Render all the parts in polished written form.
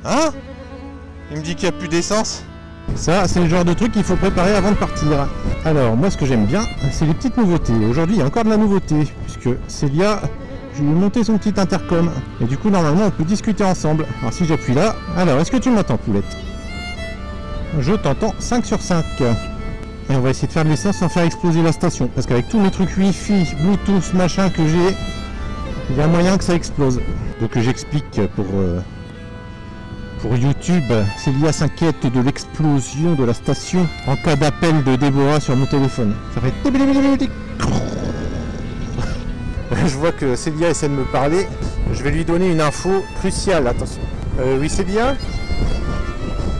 Hein? Il me dit qu'il n'y a plus d'essence. Ça, c'est le genre de truc qu'il faut préparer avant de partir. Alors, moi, ce que j'aime bien, c'est les petites nouveautés. Aujourd'hui, il y a encore de la nouveauté, puisque Célia, je lui ai monté son petit intercom. Et du coup, normalement, on peut discuter ensemble. Alors, si j'appuie là... Alors, est-ce que tu m'entends, poulette? Je t'entends 5 sur 5. Et on va essayer de faire de l'essence sans faire exploser la station. Parce qu'avec tous mes trucs Wi-Fi, Bluetooth, machin que j'ai, il y a moyen que ça explose. Donc, j'explique pour YouTube, Célia s'inquiète de l'explosion de la station en cas d'appel de Déborah sur mon téléphone. Ça fait... Je vois que Célia essaie de me parler. Je vais lui donner une info cruciale, attention. Oui Célia?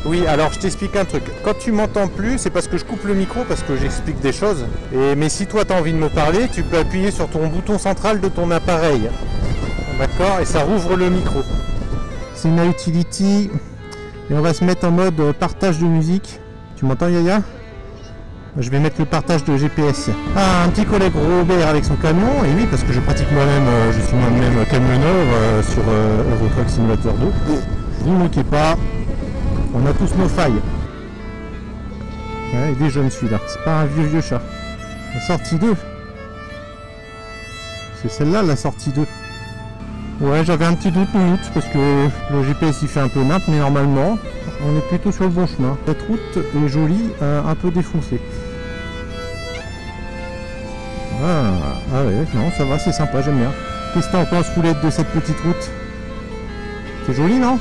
Oui, alors je t'explique un truc. Quand tu m'entends plus, c'est parce que je coupe le micro, parce que j'explique des choses. Mais si toi tu as envie de me parler, tu peux appuyer sur ton bouton central de ton appareil. D'accord? Et ça rouvre le micro. C'est une utility et on va se mettre en mode partage de musique. Tu m'entends Yaya? Je vais mettre le partage de GPS. Ah, un petit collègue Robert avec son camion. Et oui, parce que je pratique moi-même, je suis moi-même camionneur sur Euro Truck Simulator 2. Ne vous moquez pas, on a tous nos failles. Ouais, il est jeune celui-là, c'est pas un vieux chat. La sortie 2. C'est celle-là la sortie 2. Ouais, j'avais un petit doute minute parce que le GPS il fait un peu nimp, mais normalement on est plutôt sur le bon chemin. Cette route est jolie, un peu défoncée. Ah ouais, non, ça va, c'est sympa, j'aime bien. Qu'est-ce que t'en penses, Poulette, de cette petite route? C'est joli, non?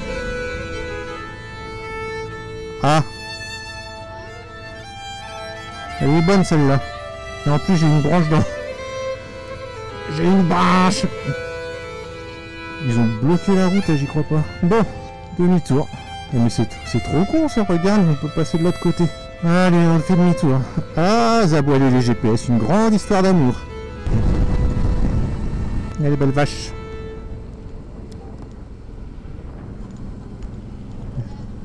Ah, elle est bonne celle-là. Et en plus j'ai une branche dans... J'ai une branche. Ils ont bloqué la route, j'y crois pas. Bon, demi-tour. Mais c'est trop con ça, regarde, on peut passer de l'autre côté. Allez, on fait demi-tour. Ah, Zaboile et les GPS, une grande histoire d'amour. Allez, belle vache.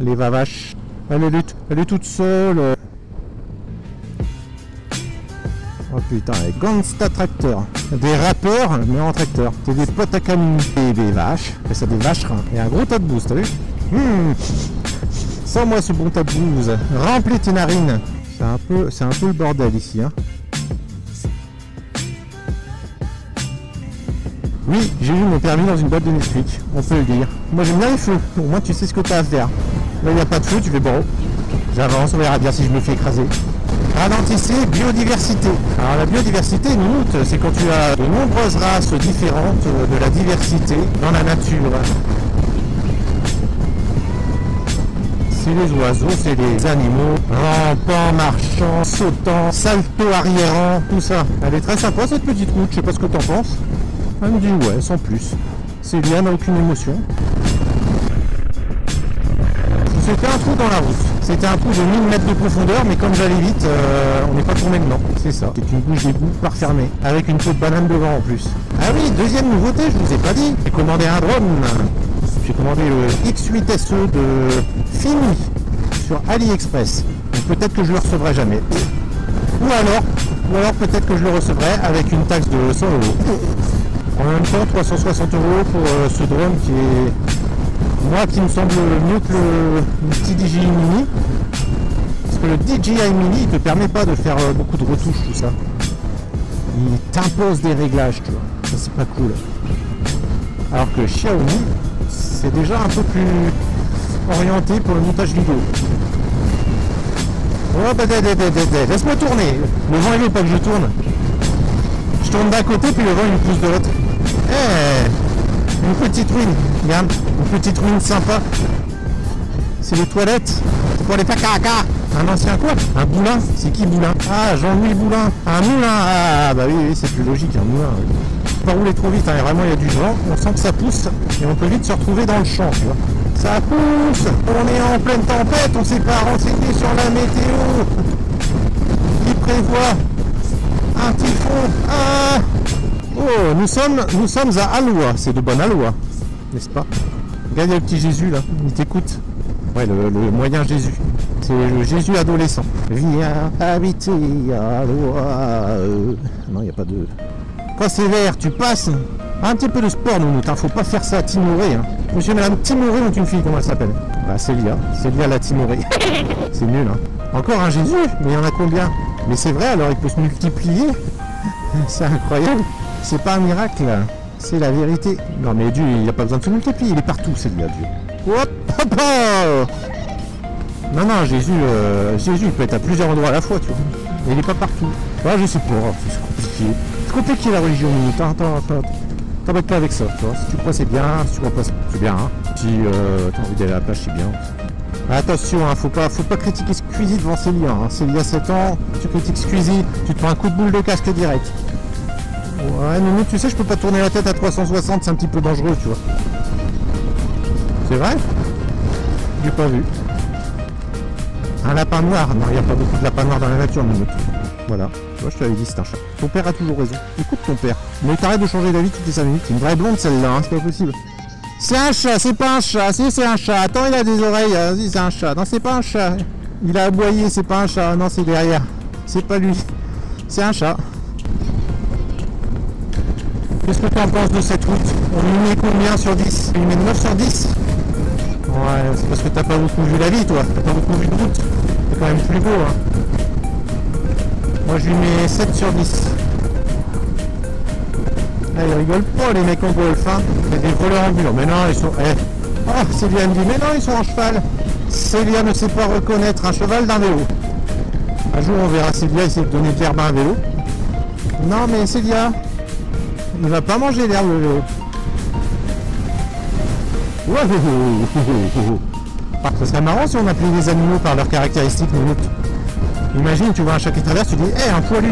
Les va-vaches. Elle est toute seule. Oh putain, les Gangsta Tracteur. Des rappeurs, mais en tracteur. T'es des potes à camion. Et des vaches. Et ça des vacherins. Et un gros tas de bouse, t'as vu? Sens-moi ce bon tas de bouse. Remplis tes narines. C'est un peu le bordel ici, hein. Oui, j'ai eu mon permis dans une boîte de Nesquik. On peut le dire. Moi j'aime bien les feux. Au moins tu sais ce que t'as à faire. Là il n'y a pas de feu, tu fais bon. J'avance, on verra bien si je me fais écraser. Ralentissez, biodiversité. Alors la biodiversité, Nout, c'est quand tu as de nombreuses races différentes de la diversité dans la nature. C'est les oiseaux, c'est les animaux, rampant, marchant, sautant, salto arriérant, tout ça. Elle est très sympa cette petite route, je sais pas ce que t'en penses. Elle me dit ouais, sans plus. Célia n'a aucune émotion. C'était un trou dans la route. C'était un trou de 1000 mètres de profondeur, mais comme j'allais vite, on n'est pas tombé dedans. C'est ça. C'est une bouche d'égout par fermée, avec une peau de banane devant en plus. Ah oui, deuxième nouveauté, je vous ai pas dit. J'ai commandé un drone. J'ai commandé le X8 SE de Fini sur AliExpress. Donc peut-être que je le recevrai jamais. Ou alors peut-être que je le recevrai avec une taxe de 100 €. En même temps, 360 € pour ce drone qui est, moi, qui me semble mieux que le petit DJI Mini. Parce que le DJI Mini, il te permet pas de faire beaucoup de retouches, tout ça. Il t'impose des réglages, tu vois. Ça, c'est pas cool. Alors que Xiaomi, c'est déjà un peu plus orienté pour le montage vidéo. Oh, bah, laisse-moi tourner. Le vent, il veut pas que je tourne. Je tourne d'un côté, puis le vent, il me pousse de l'autre. Une petite ruine, regarde, une petite ruine sympa. C'est les toilettes, c'est pour les caca. Un ancien quoi? Un boulin? C'est qui Boulin? Ah, Jean-Louis Boulin. Un moulin? Ah bah oui, c'est plus logique, un moulin. Oui. Faut pas rouler trop vite, hein. Vraiment il y a du vent, on sent que ça pousse et on peut vite se retrouver dans le champ, tu vois. Ça pousse, on est en pleine tempête, on s'est pas renseigné sur la météo. Il prévoit un typhon. Ah. Oh, nous sommes à Aloua, c'est de bonne Aloua, n'est-ce pas? Regarde le petit Jésus là, il t'écoute. Ouais, le moyen Jésus, c'est le Jésus adolescent. Viens habiter à Aloua. Non, il n'y a pas de... Quand c'est vert, tu passes. Un petit peu de sport, nous, faut pas faire ça à t'ignorer. Hein. Monsieur et Madame Timoré ont une fille, comment elle s'appelle? Bah Célia la Timoré. C'est nul, hein. Encore un Jésus, mais il y en a combien? Mais c'est vrai, alors il peut se multiplier. C'est incroyable. C'est pas un miracle, c'est la vérité. Non mais Dieu, il n'y a pas besoin de se multiplier, il est partout, Célia, Dieu. Hop, hop, hop. Non, Jésus, il peut être à plusieurs endroits à la fois, tu vois. Mais il est pas partout. Ah, je sais pas, c'est compliqué. C'est compliqué la religion, attends. T'embête pas avec ça, tu vois. Si tu crois c'est bien, si tu crois pas c'est bien. Hein. Si t'as envie d'aller à la plage, c'est bien. Attention, hein, faut pas critiquer Squeezie devant Célia. Hein. Célia 7 ans, tu critiques Squeezie, tu te prends un coup de boule de casque direct. Ouais, Nounou, tu sais, je peux pas tourner la tête à 360, c'est un petit peu dangereux, tu vois. C'est vrai? J'ai pas vu. Un lapin noir? Non, il n'y a pas beaucoup de lapins noirs dans la nature, Nounou. Voilà, tu vois, je te l'avais dit, c'est un chat. Ton père a toujours raison. Écoute ton père. Mais t'arrêtes de changer d'avis toutes les 5 minutes. C'est une vraie blonde celle-là, hein, c'est pas possible. C'est un chat, c'est pas un chat. Si, c'est un chat. Attends, il a des oreilles. Si, c'est un chat. Non, c'est pas un chat. Il a aboyé, c'est pas un chat. Non, c'est derrière. C'est pas lui. C'est un chat. Qu'est-ce que tu en penses de cette route? On lui met combien sur 10? On lui met 9 sur 10? Ouais, c'est parce que t'as pas beaucoup vu la vie, toi. T'as pas beaucoup vu de route. C'est quand même plus beau, hein. Moi, je lui mets 7 sur 10. Ah, ils rigolent pas, les mecs en golf, hein. C'est des voleurs ambulants. Mais non, ils sont... Oh, Célia me dit, mais non, ils sont en cheval. Célia ne sait pas reconnaître un cheval d'un vélo. Un jour, on verra Célia essayer de donner de l'herbe à un vélo. Non, mais Célia... Il va pas manger l'herbe, le vélo. Ah, ça serait marrant si on appelait les animaux par leurs caractéristiques. Imagine, tu vois un chat qui traverse, tu dis « Hé, un poilu !»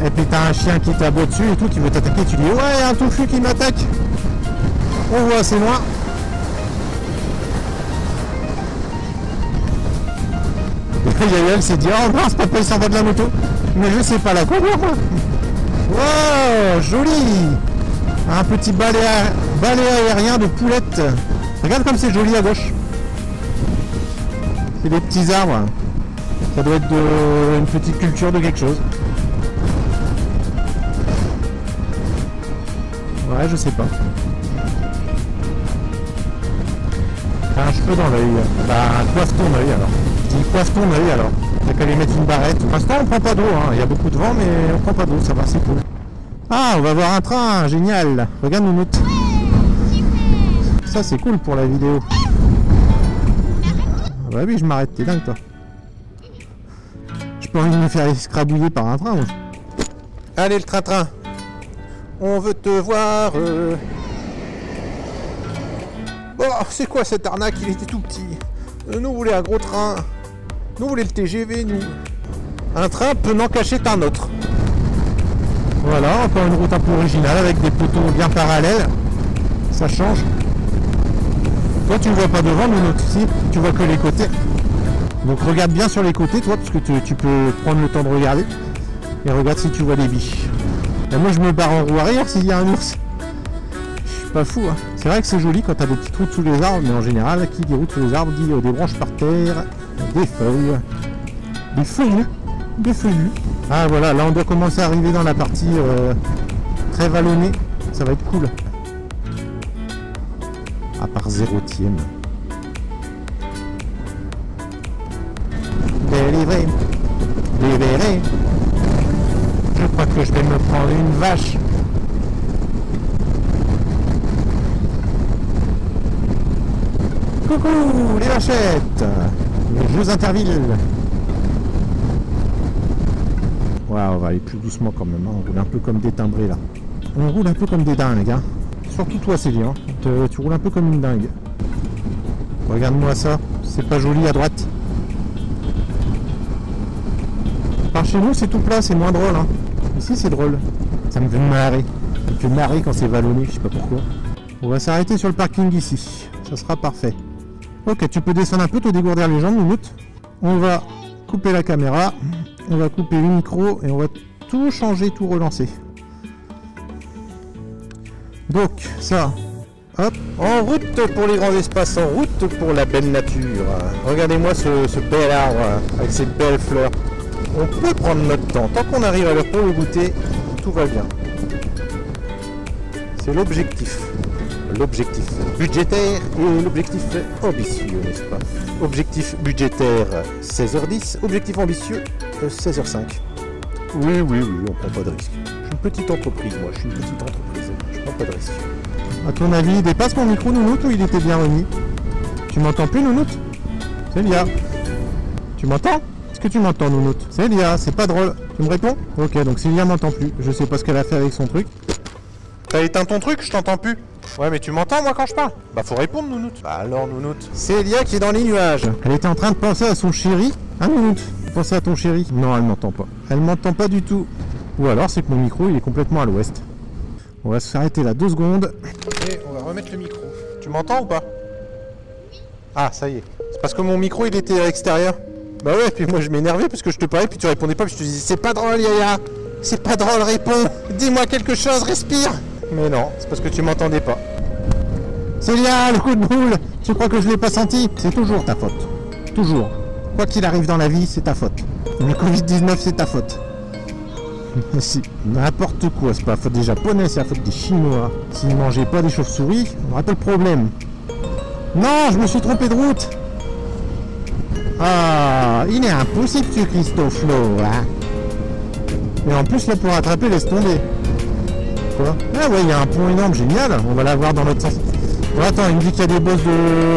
Et puis t'as un chien qui t'aboie dessus et tout, qui veut t'attaquer, tu dis « Ouais, un touffu qui m'attaque !» On voit assez loin. Elle s'est dit « Oh mince, papa il s'en va de la moto !» Mais je sais pas la conduire, moi. Wow, joli. Un petit balai aérien de poulette. Regarde comme c'est joli à gauche. C'est des petits arbres. Ça doit être une petite culture de quelque chose. Ouais, je sais pas. T'as un cheveu dans l'œil. Bah, coiffe ton œil alors. Je dis coiffe ton œil alors. T'as qu'à lui mettre une barrette. Pour l'instant, on prend pas d'eau. Hein. Il y a beaucoup de vent, mais on prend pas d'eau. Ça va, c'est cool. Ah, on va voir un train. Génial. Regarde, Nounoute. Ça, c'est cool pour la vidéo. Ah bah oui, je m'arrête. T'es dingue, toi. J'ai pas envie de me faire escrabouiller par un train. Moi. Allez, le train-train. On veut te voir. Bon, c'est quoi cette arnaque? Il était tout petit. Nous, on voulait un gros train. Nous, on voulait le TGV, nous. Un train peut n'en cacher un autre. Voilà, encore une route un peu originale avec des poteaux bien parallèles. Ça change. Toi, tu ne vois pas devant, nous, ici, tu vois que les côtés. Donc, regarde bien sur les côtés, toi, parce que tu peux prendre le temps de regarder. Et regarde si tu vois des biches. Et moi, je me barre en roue arrière s'il y a un ours. Je suis pas fou, hein. C'est vrai que c'est joli quand t'as des petites routes sous les arbres, mais en général, qui dit route sous les arbres dit des branches par terre, des feuilles, des feuillus. Ah voilà, là on doit commencer à arriver dans la partie très vallonnée, ça va être cool. À part 0e. Délivré, libéré. Je crois que je vais me prendre une vache. Coucou les vachettes, les Jeux Intervilles. Ouais, on va aller plus doucement quand même, hein. On roule un peu comme des timbrés là. On roule un peu comme des dingues, hein. Surtout toi Célia, hein. Tu roules un peu comme une dingue. Regarde-moi ça, c'est pas joli à droite. Par chez nous c'est tout plat, c'est moins drôle, hein. Ici c'est drôle, ça me fait marrer. Ça me fait marrer quand c'est vallonné, je sais pas pourquoi. On va s'arrêter sur le parking ici, ça sera parfait. Ok, tu peux descendre un peu, te dégourdir les jambes, minute. On va couper la caméra, on va couper le micro et on va tout changer, tout relancer. Donc, ça, hop, en route pour les grands espaces, en route pour la belle nature. Regardez-moi ce bel arbre avec ces belles fleurs. On peut prendre notre temps, tant qu'on arrive à l'heure pour le goûter, tout va bien. C'est l'objectif. l'objectif budgétaire et l'objectif ambitieux, n'est-ce pas? Objectif budgétaire 16h10, objectif ambitieux 16h05. Oui, on prend pas de risque. Je suis une petite entreprise, moi, je prends pas de risque. A ton avis, il dépasse mon micro, Nounoute, ou il était bien remis? Tu m'entends plus, Nounoute? Célia, tu m'entends? Est-ce que tu m'entends, Nounoute? Célia, c'est pas drôle. Tu me réponds? Ok, donc Célia m'entend plus. Je sais pas ce qu'elle a fait avec son truc. T'as éteint ton truc, je t'entends plus. Ouais, mais tu m'entends, moi, quand je parle? Bah, faut répondre, Nounoute. Bah, alors, Nounoute. Célia qui est dans les nuages. Elle était en train de penser à son chéri. Hein, Nounoute? Penser à ton chéri? Non, elle m'entend pas. Elle m'entend pas du tout. Ou alors, c'est que mon micro, il est complètement à l'ouest. On va s'arrêter là 2 secondes. Et on va remettre le micro. Tu m'entends ou pas? Ah, ça y est. C'est parce que mon micro, il était à l'extérieur. Bah ouais, puis moi, je m'énervais parce que je te parlais, puis tu répondais pas, puis je te disais, c'est pas drôle, Yaya. C'est pas drôle, réponds. Dis-moi quelque chose, respire. Mais non, c'est parce que tu m'entendais pas. Célia, le coup de boule, tu crois que je l'ai pas senti? C'est toujours ta faute. Toujours. Quoi qu'il arrive dans la vie, c'est ta faute. Le Covid-19, c'est ta faute. Si, n'importe quoi, c'est pas la faute des Japonais, c'est la faute des Chinois. S'ils mangeaient pas des chauves-souris, on aurait pas le problème. Non, je me suis trompé de route. Ah, il est impossible ce Christophe, là, hein. Et en plus, là, pour rattraper, laisse tomber. Quoi? Ah ouais, il y a un pont énorme, génial. On va l'avoir dans l'autre sens. Bon, attends, il me dit qu'il y a des bosses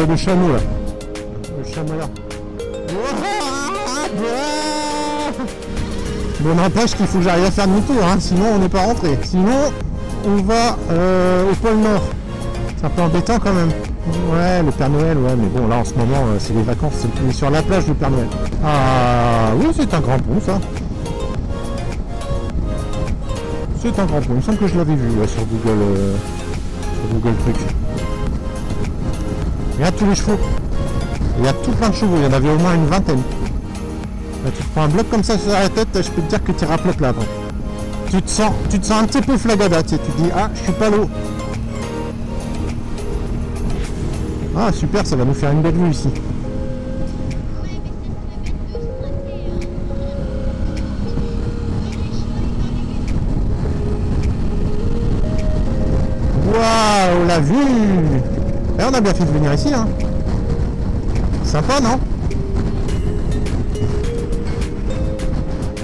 de chameaux, là. Le chameau, là. Bon, n'empêche qu'il faut que j'arrive à faire demi-tour, hein, sinon on n'est pas rentré. Sinon, on va au pôle Nord. C'est un peu embêtant quand même. Ouais, le Père Noël, ouais, mais bon, là en ce moment, c'est les vacances, c'est sur la plage le Père Noël. Ah, oui, c'est un grand pont, ça. C'est un grand pont, il me semble que je l'avais vu ouais, sur Google Truc. Regarde tous les chevaux. Il y a tout plein de chevaux, il y en avait au moins une vingtaine. Là, tu te prends un bloc comme ça sur la tête, je peux te dire que tu raplotes là avant. Tu te sens un petit peu flagada, tu te dis ah je suis pas l'eau. Ah super, ça va nous faire une belle vue ici. Waouh, la vue! Et on a bien fait de venir ici, hein. Sympa, non?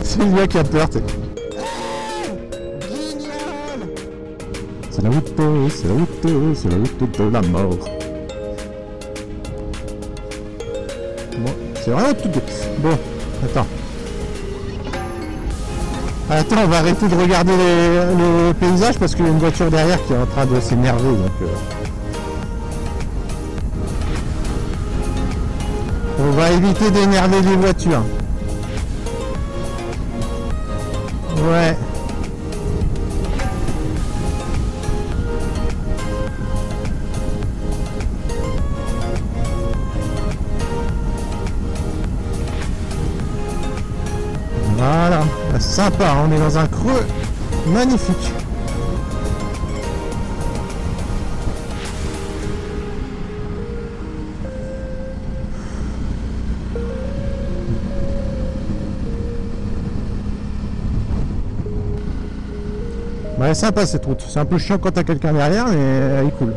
C'est lui qui a peur, t'es. C'est la route de la mort. Bon, c'est vraiment tout. Bon, attends. Attends, on va arrêter de regarder les paysages parce qu'il y a une voiture derrière qui est en train de s'énerver. Donc, on va éviter d'énerver les voitures. Ouais. Voilà, sympa, on est dans un creux magnifique. Ouais, sympa cette route, c'est un peu chiant quand t'as quelqu'un derrière, mais elle est cool.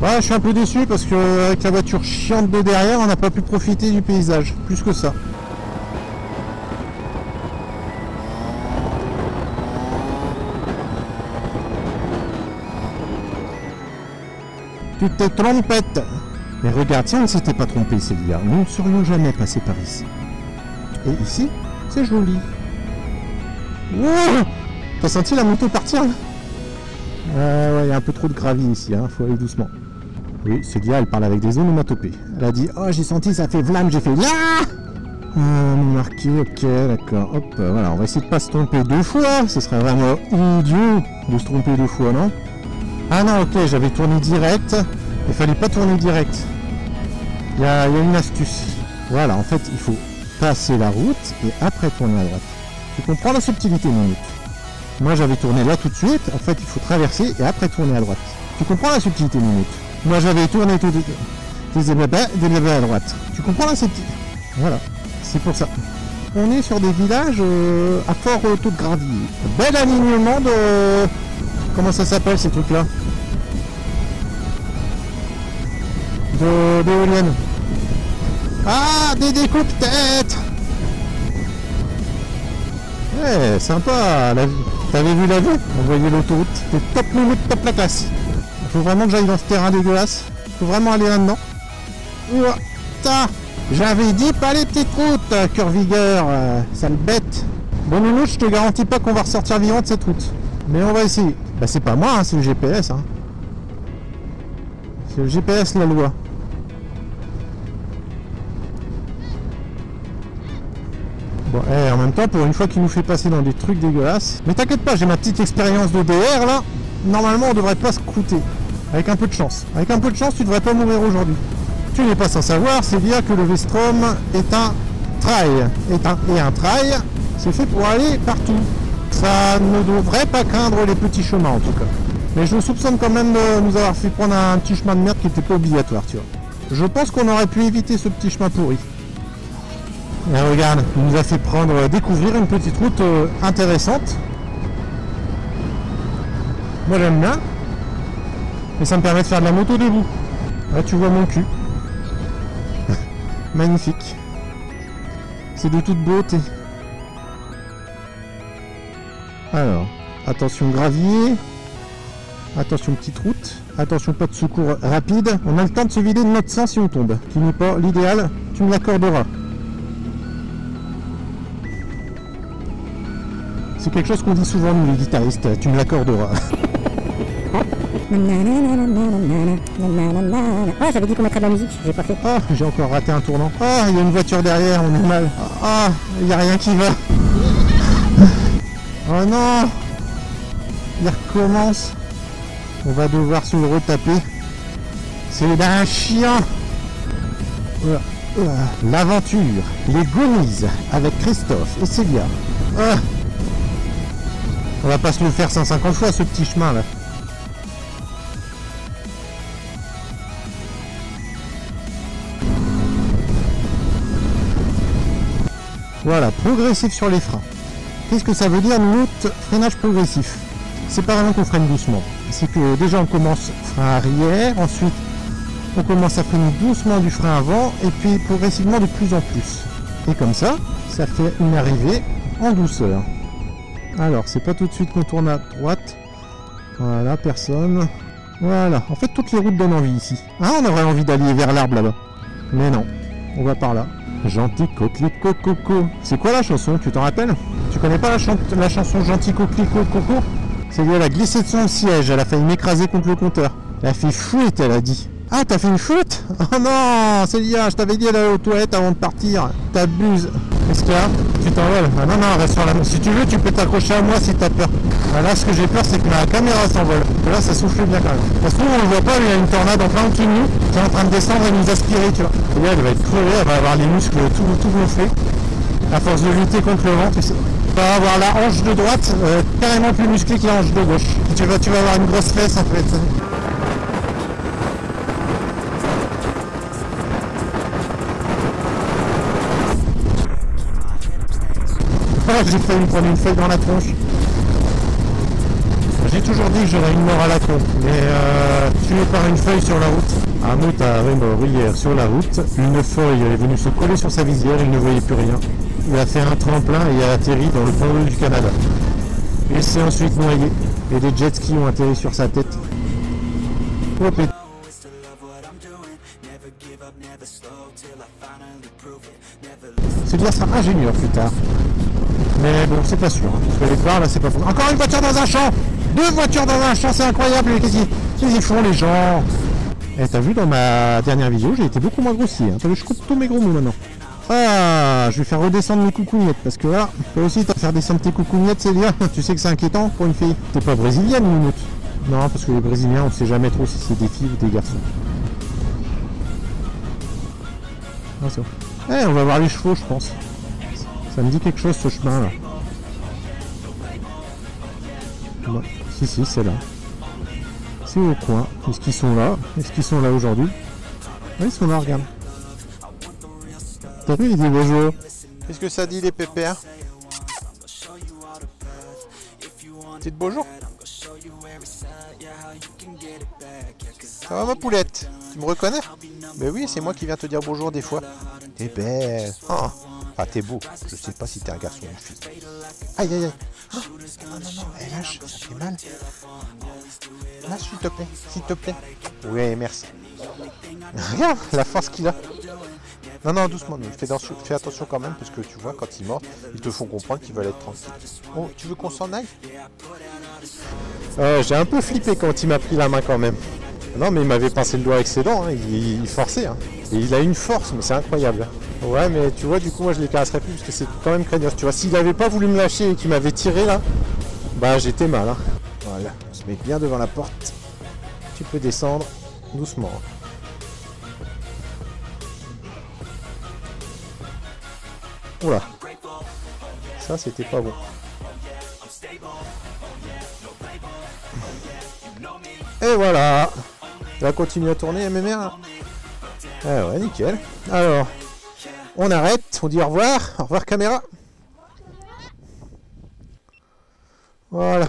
Ouais, je suis un peu déçu parce que avec la voiture chiante de derrière, on n'a pas pu profiter du paysage, plus que ça. Tu t'es trompette. Mais regarde, si on ne s'était pas trompé, Célia, nous ne serions jamais passés par ici. Et ici, c'est joli. Wow, t'as senti la moto partir là? Ouais, il y a un peu trop de gravier ici, hein, faut aller doucement. Oui, Célia, elle parle avec des onomatopées. Elle a dit, oh, j'ai senti, ça fait vlam, j'ai fait là. Marqué, ok, d'accord. Hop, voilà, on va essayer de pas se tromper 2 fois. Ce serait vraiment idiot de se tromper 2 fois, non? Ah non, ok, j'avais tourné direct. Il fallait pas tourner direct. Il y a une astuce. Voilà, en fait, il faut passer la route et après tourner à droite. Tu comprends la subtilité, mon minute? Moi, j'avais tourné là tout de suite. En fait, il faut traverser et après tourner à droite. Tu comprends la subtilité, mon minute? Moi, j'avais tourné tout de suite à droite. Tu comprends la subtilité? Voilà, c'est pour ça. on est sur des villages à fort taux de gravier. Bel alignement de... Comment ça s'appelle ces trucs-là? D'éoliennes. Ah, des découpes-têtes. Ouais, sympa. T'avais vu la vue? On voyait l'autoroute. C'était top nouveau, top la classe. Il faut vraiment que j'aille dans ce terrain dégueulasse. Faut vraiment aller là-dedans. Ouah, j'avais dit pas les petites routes, cœur vigueur, sale bête. Bon nounou, je te garantis pas qu'on va ressortir vivant de cette route. Mais on va essayer. Bah c'est pas moi, hein, c'est le GPS. Hein. C'est le GPS la loi. Bon, en même temps, pour une fois qu'il nous fait passer dans des trucs dégueulasses. Mais t'inquiète pas, j'ai ma petite expérience de DR là. Normalement, on devrait pas se croûter. Avec un peu de chance. Avec un peu de chance, tu devrais pas mourir aujourd'hui. Tu n'es pas sans savoir, c'est dire que le Vestrom est un trail. Et un trail, c'est fait pour aller partout. Ça ne devrait pas craindre les petits chemins en tout cas. Mais je me soupçonne quand même de nous avoir fait prendre un petit chemin de merde qui n'était pas obligatoire, tu vois. Je pense qu'on aurait pu éviter ce petit chemin pourri. Et regarde, il nous a fait découvrir une petite route intéressante. Moi j'aime bien. Et ça me permet de faire de la moto debout. Là tu vois mon cul. Magnifique. C'est de toute beauté. Alors, attention gravier. Attention petite route. Attention pas de secours rapide. On a le temps de se vider de notre sang si on tombe. Qui n'est pas l'idéal, tu me l'accorderas. C'est quelque chose qu'on dit souvent nous les guitaristes, tu me l'accorderas. Ah, j'avais dit qu'on mettrait de la musique, j'ai pas fait. Ah, j'ai encore raté un tournant. Ah, il y a une voiture derrière, on est mal. Ah, il n'y a rien qui va. Oh non, il recommence. On va devoir se le retaper. C'est d'un chien. L'aventure, les Goonies avec Christophe et Célia. Ah. On va pas se le faire 150 fois ce petit chemin là. Voilà, progressif sur les freins. Qu'est-ce que ça veut dire notre freinage progressif? C'est pas vraiment qu'on freine doucement. C'est que déjà on commence frein arrière, ensuite on commence à freiner doucement du frein avant et puis progressivement de plus en plus. Et comme ça, ça fait une arrivée en douceur. Alors, c'est pas tout de suite qu'on tourne à droite. Voilà, personne. Voilà, en fait toutes les routes donnent envie ici. Ah, on aurait envie d'aller vers l'arbre là-bas. Mais non, on va par là. Gentil coquelicot coco. C'est quoi la chanson, tu t'en rappelles? Tu connais pas la chanson Gentil coquelicot coco? C'est lié, elle a glissé de son siège, elle a failli m'écraser contre le compteur. Elle a fait fuite, elle a dit. Ah, t'as fait une fuite? Oh non, Célia, je t'avais dit d'aller aux toilettes avant de partir. T'abuses. Qu'est-ce qu'il y a? Tu t'envoles? Ah non, non, reste sur la... Si tu veux, tu peux t'accrocher à moi si t'as peur. Ah, là, ce que j'ai peur, c'est que ma caméra s'envole. Là, ça souffle bien quand même. Parce que on le voit pas, il y a une tornade en plein au-dessus de nous qui est en train de descendre et nous aspirer, tu vois. Et là, elle va être crevée, elle va avoir les muscles tout gonflés. À force de lutter contre le vent, tu sais. Tu vas avoir la hanche de droite carrément plus musclée que la hanche de gauche. Tu vas avoir une grosse fesse en fait. J'ai failli me prendre une feuille dans la tronche. J'ai toujours dit que j'aurais une mort à la con, mais tué par une feuille sur la route. Un motard est mort hier sur la route. Une feuille est venue se coller sur sa visière, il ne voyait plus rien. Il a fait un tremplin et a atterri dans le pont du Canada. Il s'est ensuite noyé et des jet skis ont atterri sur sa tête. Oh, c'est bien, ça sera ingénieur plus tard. Mais bon, c'est pas sûr. Hein, parce que les barres là, c'est pas fou. Encore une voiture dans un champ! Deux voitures dans un champ, c'est incroyable! Qu'est-ce qu'ils font les gens? Eh, t'as vu dans ma dernière vidéo, j'ai été beaucoup moins grossier. Hein. T'as vu, je coupe tous mes gros mots maintenant. Ah, je vais faire redescendre mes coucougnettes. Parce que là, toi aussi, t'as faire descendre tes coucougnettes, c'est bien. Tu sais que c'est inquiétant pour une fille. T'es pas brésilienne, minute? Non, parce que les Brésiliens, on sait jamais trop si c'est des filles ou des garçons. Ah, c'est bon. Eh, on va voir les chevaux, je pense. Ça me dit quelque chose ce chemin là. Bon, si, c'est là. C'est au coin. Est-ce qu'ils sont là? Est-ce qu'ils sont là aujourd'hui? Oui, ils sont là, regarde. T'as vu, il dit bonjour. Qu'est-ce que ça dit les pépères? C'est de beau jour. Ça va ma poulette? Tu me reconnais? Ben oui, c'est moi qui viens te dire bonjour des fois. T'es belle. Oh. Enfin, t'es beau. Je sais pas si t'es un garçon ou une fille. Aïe, aïe, aïe. Oh. Non, non, non, hey, lâche, ça fait mal. Lâche, s'il te plaît, s'il te plaît. Oui, merci. Regarde la force qu'il a. Non, non, doucement, fais attention quand même, parce que tu vois, quand ils mordent, ils te font comprendre qu'ils veulent être tranquilles. Oh, tu veux qu'on s'en aille? J'ai un peu flippé quand il m'a pris la main quand même. Non, mais il m'avait pincé le doigt avec ses dents, hein. Il forçait. Hein. Et il a une force, mais c'est incroyable. Ouais, mais tu vois, du coup, moi je les caresserais plus, parce que c'est quand même craignos. Tu vois, s'il avait pas voulu me lâcher et qu'il m'avait tiré là, bah j'étais mal. Hein. Voilà, on se met bien devant la porte. Tu peux descendre doucement. Oula, ça c'était pas bon. Et voilà, elle va continuer à tourner MMR. Ah ouais, nickel. Alors, on arrête, on dit au revoir caméra. Voilà.